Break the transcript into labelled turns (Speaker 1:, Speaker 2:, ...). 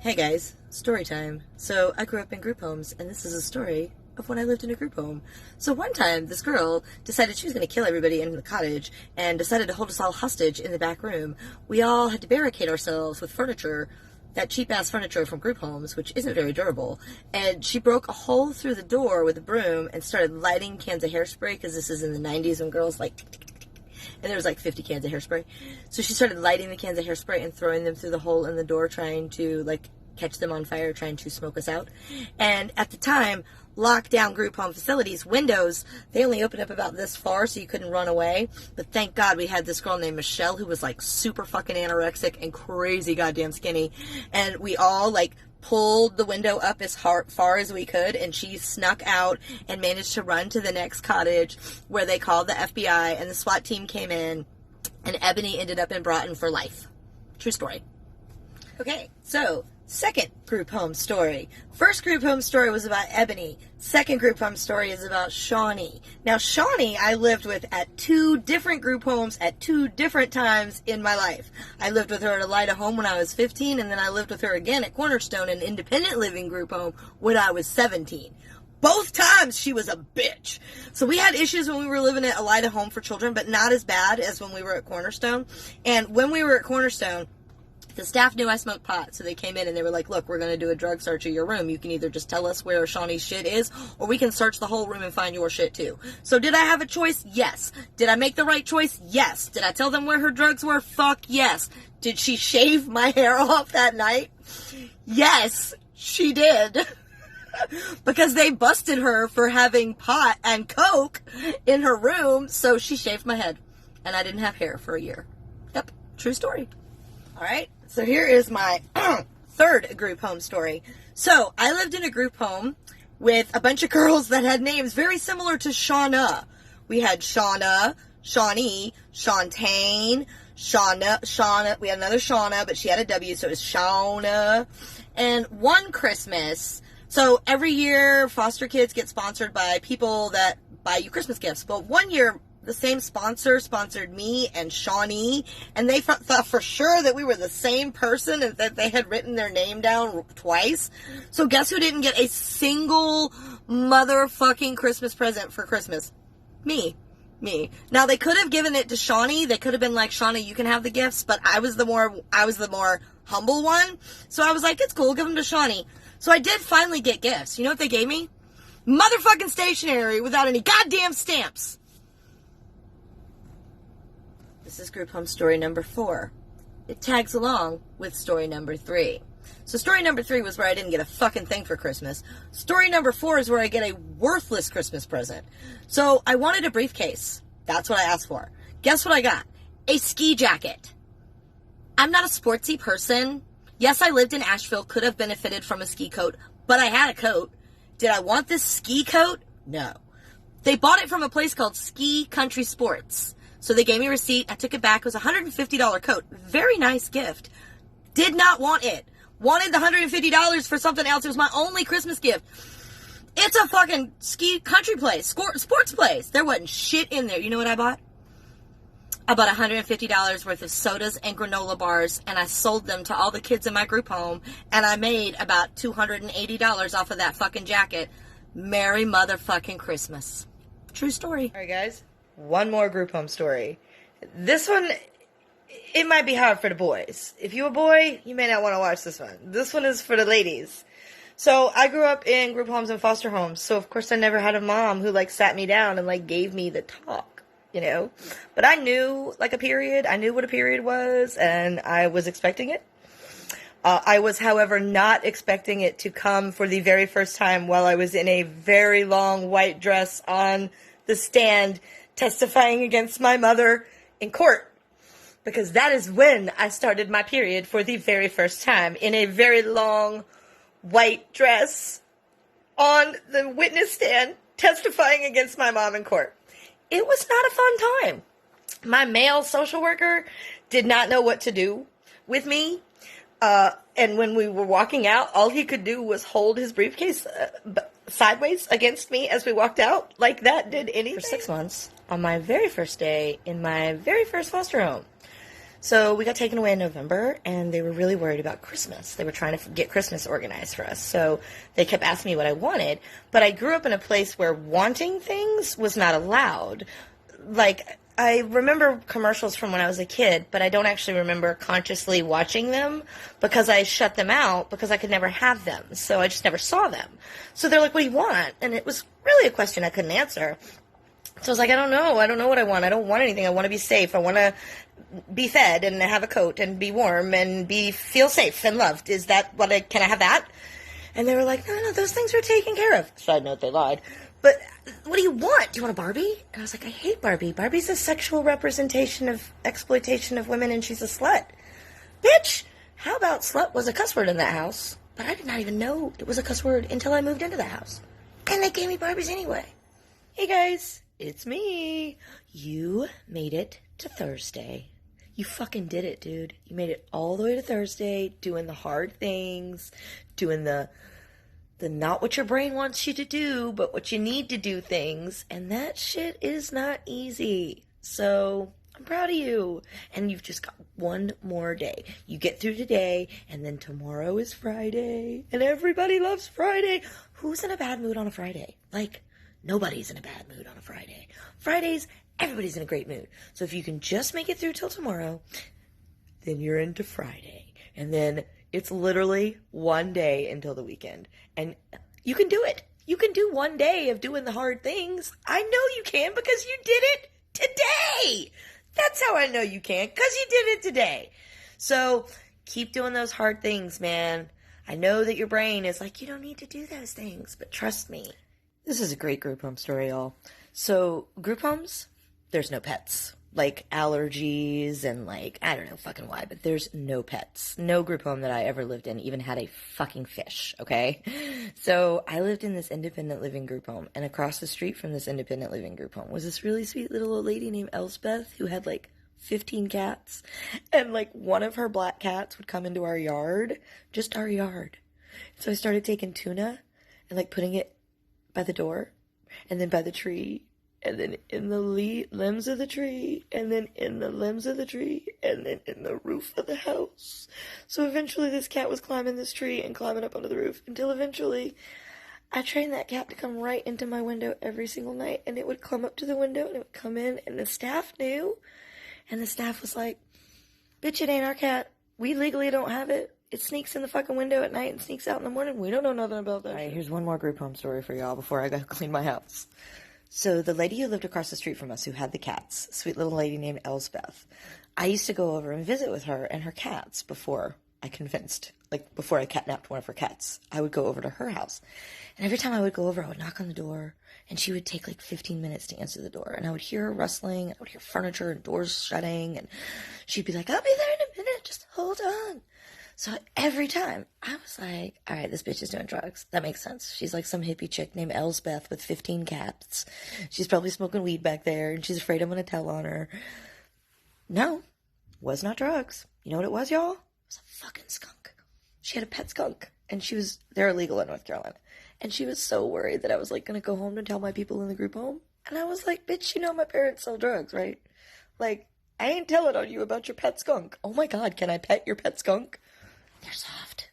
Speaker 1: Hey guys, story time. So I grew up in group homes, and this is a story of when I lived in a group home. So one time, this girl decided she was going to kill everybody in the cottage and decided to hold us all hostage in the back room. We all had to barricade ourselves with furniture, that cheap-ass furniture from group homes, which isn't very durable. And she broke a hole through the door with a broom and started lighting cans of hairspray, because this is in the 90s when girls like... And there was like 50 cans of hairspray. So she started lighting the cans of hairspray and throwing them through the hole in the door, trying to like catch them on fire, trying to smoke us out. And at the time, lockdown group home facilities, windows, they only opened up about this far so you couldn't run away. But thank God we had this girl named Michelle who was like super fucking anorexic and crazy goddamn skinny. And we all like pulled the window up as far as we could, and she snuck out and managed to run to the next cottage, where they called the FBI and the SWAT team came in, and Ebony ended up in Broughton for life. True story. Okay, so second group home story. First group home story was about Ebony. Second group home story is about Shawnee. Now, Shawnee I lived with at two different group homes at two different times in my life. I lived with her at Elida Home when I was 15, and then I lived with her again at Cornerstone, an independent living group home, when I was 17. Both times she was a bitch. So we had issues when we were living at Elida Home for Children, but not as bad as when we were at Cornerstone. And when we were at Cornerstone, the staff knew I smoked pot, so they came in and they were like, look, we're going to do a drug search of your room. You can either just tell us where Shawnee's shit is, or we can search the whole room and find your shit too. So did I have a choice? Yes. Did I make the right choice? Yes. Did I tell them where her drugs were? Fuck yes. Did she shave my hair off that night? Yes, she did. Because they busted her for having pot and coke in her room, so she shaved my head. And I didn't have hair for a year. Yep, true story. Alright, so here is my third group home story. So, I lived in a group home with a bunch of girls that had names very similar to Shauna. We had Shauna, Shawnee, Shantaine, Shauna, we had another Shauna, but she had a W, so it was Shauna. And one Christmas, so every year foster kids get sponsored by people that buy you Christmas gifts. But one year, the same sponsor sponsored me and Shawnee, and they thought for sure that we were the same person and that they had written their name down twice. So guess who didn't get a single motherfucking Christmas present for Christmas? Me. Now, they could have given it to Shawnee. They could have been like, Shawnee, you can have the gifts, but I was the more humble one. So I was like, it's cool, give them to Shawnee. So I did finally get gifts. You know what they gave me? Motherfucking stationery without any goddamn stamps. This is group home story number 4. It tags along with story number 3. So story number 3 was where I didn't get a fucking thing for Christmas. Story number 4 is where I get a worthless Christmas present. So I wanted a briefcase. That's what I asked for. Guess what I got? A ski jacket. I'm not a sportsy person. Yes, I lived in Asheville, could have benefited from a ski coat, but I had a coat. Did I want this ski coat? No. They bought it from a place called Ski Country Sports. So they gave me a receipt. I took it back. It was a $150 coat. Very nice gift. Did not want it. Wanted the $150 for something else. It was my only Christmas gift. It's a fucking ski country place. Sports place. There wasn't shit in there. You know what I bought? I bought $150 worth of sodas and granola bars, and I sold them to all the kids in my group home, and I made about $280 off of that fucking jacket. Merry motherfucking Christmas. True story. Alright guys, one more group home story. This one, it might be hard for the boys. If you're a boy, you may not want to watch this one. This one is for the ladies. So I grew up in group homes and foster homes, so of course I never had a mom who like sat me down and like gave me the talk. You know, but I knew like a period. I knew what a period was, and I was expecting it. I was, however, not expecting it to come for the very first time while I was in a very long white dress on the stand testifying against my mother in court. Because that is when I started my period for the very first time, in a very long white dress on the witness stand testifying against my mom in court. It was not a fun time. My male social worker did not know what to do with me. And when we were walking out, all he could do was hold his briefcase sideways against me as we walked out. Like that did anything. For 6 months, on my very first day in my very first foster home. So we got taken away in November, and they were really worried about Christmas. They were trying to get Christmas organized for us. So they kept asking me what I wanted, but I grew up in a place where wanting things was not allowed. Like, I remember commercials from when I was a kid, but I don't actually remember consciously watching them because I shut them out because I could never have them. So I just never saw them. So they're like, what do you want? And it was really a question I couldn't answer. So I was like, I don't know. I don't know what I want. I don't want anything. I want to be safe. I want to be fed and have a coat and be warm and feel safe and loved. Is that can I have that? And they were like, no, those things are taken care of. Side note, they lied. But what do you want? Do you want a Barbie? And I was like, I hate Barbie. Barbie's a sexual representation of exploitation of women, and she's a slut. Bitch, how about slut was a cuss word in that house? But I did not even know it was a cuss word until I moved into the house. And they gave me Barbies anyway. Hey guys, it's me. You made it to Thursday. You fucking did it, dude. You made it all the way to Thursday, doing the hard things, doing the not what your brain wants you to do, but what you need to do things. And that shit is not easy. So I'm proud of you. And you've just got one more day. You get through today, and then tomorrow is Friday. And everybody loves Friday. Who's in a bad mood on a Friday? Like, nobody's in a bad mood on a Friday. Fridays, everybody's in a great mood. So if you can just make it through till tomorrow, then you're into Friday. And then it's literally one day until the weekend. And you can do it. You can do one day of doing the hard things. I know you can because you did it today. That's how I know you can, because you did it today. So keep doing those hard things, man. I know that your brain is like, you don't need to do those things, but trust me. This is a great group home story, y'all. So group homes, there's no pets. Like allergies and like, I don't know fucking why, but there's no pets. No group home that I ever lived in even had a fucking fish, okay? So I lived in this independent living group home, and across the street from this independent living group home was this really sweet little old lady named Elsbeth who had like 15 cats. And like one of her black cats would come into our yard, just our yard. So I started taking tuna and like putting it by the door and then by the tree. And then in the limbs of the tree, and then in the limbs of the tree, and then in the roof of the house. So eventually this cat was climbing this tree and climbing up onto the roof, until eventually I trained that cat to come right into my window every single night, and it would come up to the window, and it would come in, and the staff knew, and the staff was like, bitch, it ain't our cat. We legally don't have it. It sneaks in the fucking window at night and sneaks out in the morning. We don't know nothing about that. All right, here's one more group home story for y'all before I go clean my house. So the lady who lived across the street from us, who had the cats, sweet little lady named Elsbeth, I used to go over and visit with her and her cats before I catnapped one of her cats. I would go over to her house. And every time I would go over, I would knock on the door, and she would take like 15 minutes to answer the door. And I would hear her rustling, and I would hear furniture and doors shutting, and she'd be like, I'll be there in a minute, just hold on. So every time, I was like, all right, this bitch is doing drugs. That makes sense. She's like some hippie chick named Elsbeth with 15 cats. She's probably smoking weed back there, and she's afraid I'm going to tell on her. No, was not drugs. You know what it was, y'all? It was a fucking skunk. She had a pet skunk, and they're illegal in North Carolina. And she was so worried that I was like going to go home and tell my people in the group home. And I was like, bitch, you know my parents sell drugs, right? Like, I ain't telling on you about your pet skunk. Oh my God, can I pet your pet skunk? They're soft.